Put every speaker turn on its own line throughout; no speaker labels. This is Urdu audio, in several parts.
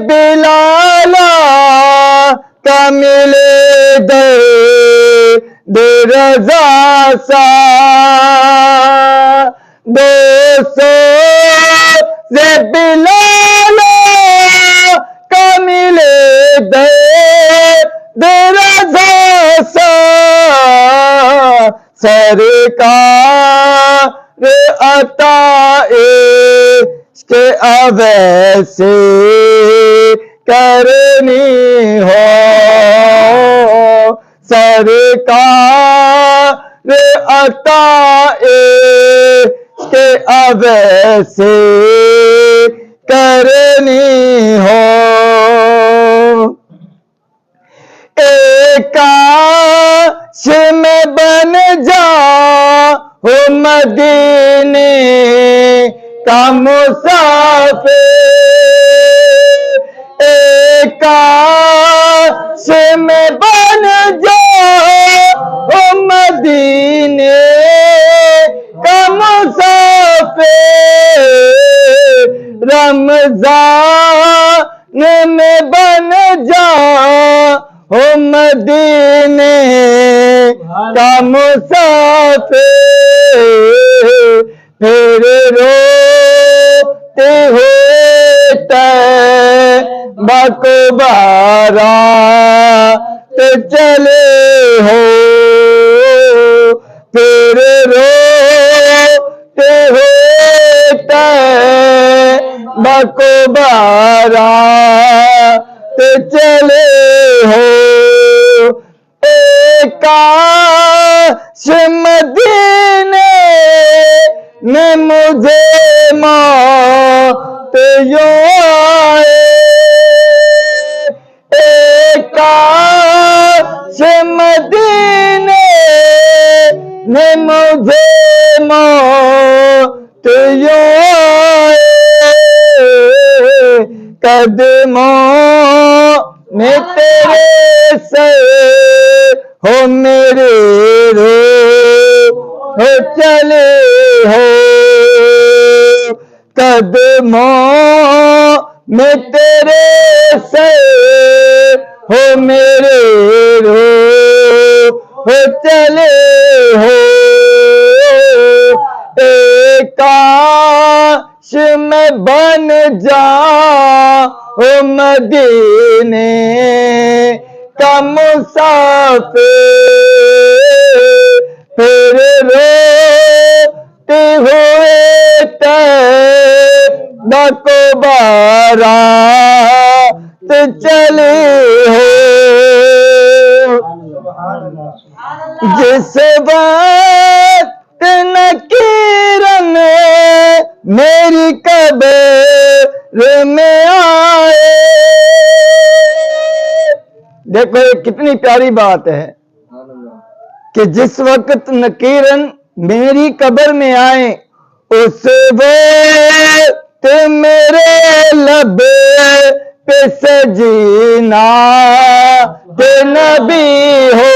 بلالا کا ملے دے رضا سا دوستو بلالا کا ملے دے رضا سا سرکار عطا عشق اویسے کرنی ہو سرکار عطا عشق اویسے کرنی ہو ایک کاش میں بن جا ہو مدینے کا مسافر ایک کاش میں بن جا ہو مدینے کا مسافر رمضان میں بن جا ہو مدینے کا مسافر پھر روتے ہوئے طیبہ کو بارات چلے ہو پھر روتے ہوئے طیبہ کو بارات چلے ہو ایک کاش مدینے میں مجھے موت یوں آئے ایک کاش مدینے میں مجھے موت یوں آئے قدموں میں تیرے سے ہو میرے روح چلے ہو قدموں میں تیرے سے ہو میرے روح چلے ہو ایک کاش میں بن جا ہو مدینے کا مسافر پھر روتے ہوئے طیبہ کو بارات چلے ہو جس وقت نکیرن میری قبر میں آئے دیکھو یہ کتنی پیاری بات ہے کہ جس وقت نکیرن میری قبر میں آئے اس وقت میرے لب پہ سجینا کہ نبی ہو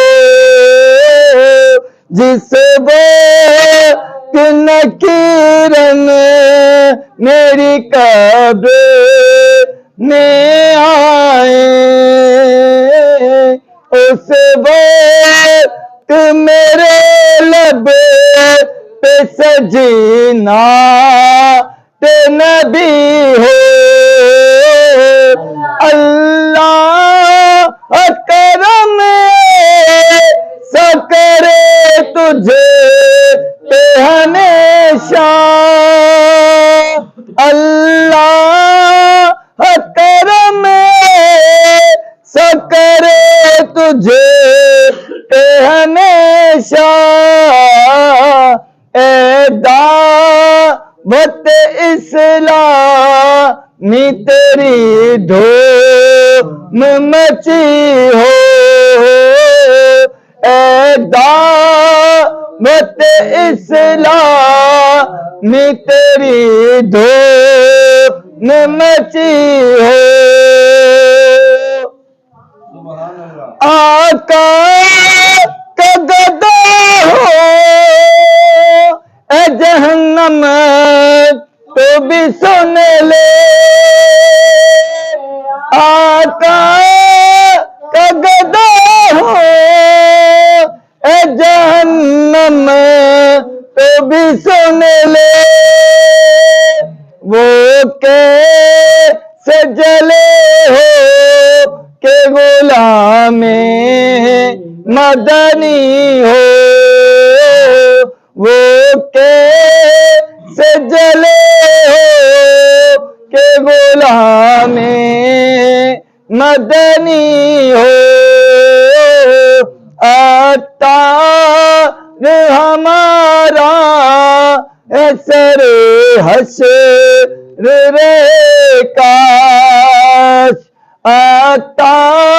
جس وقت نکیرن میری قبر میں آئے اس وقت میرے لب پہ سجینا تے نبی ہو اللہ کرم ایسا کرے تجھے پہ ہمیشہ اللہ کرم ایسا کرے تجھے پہ ہمیشہ اے دعوت اسلامی تیری دھوم مچی ہو اے دعوت اسلامی تیری دھوم مچی ہو آقا کا گدا ہو اے جہنم تو بھی سن لے آقا کا گدا ہو اے جہنم تو بھی سن لے وہ کیسے جلے ہو کہ غلام مدنی ہو وہ کیسے جلے ہو کہ غلام مدنی ہو عطار ہمارا سر حشر رے کاش عطار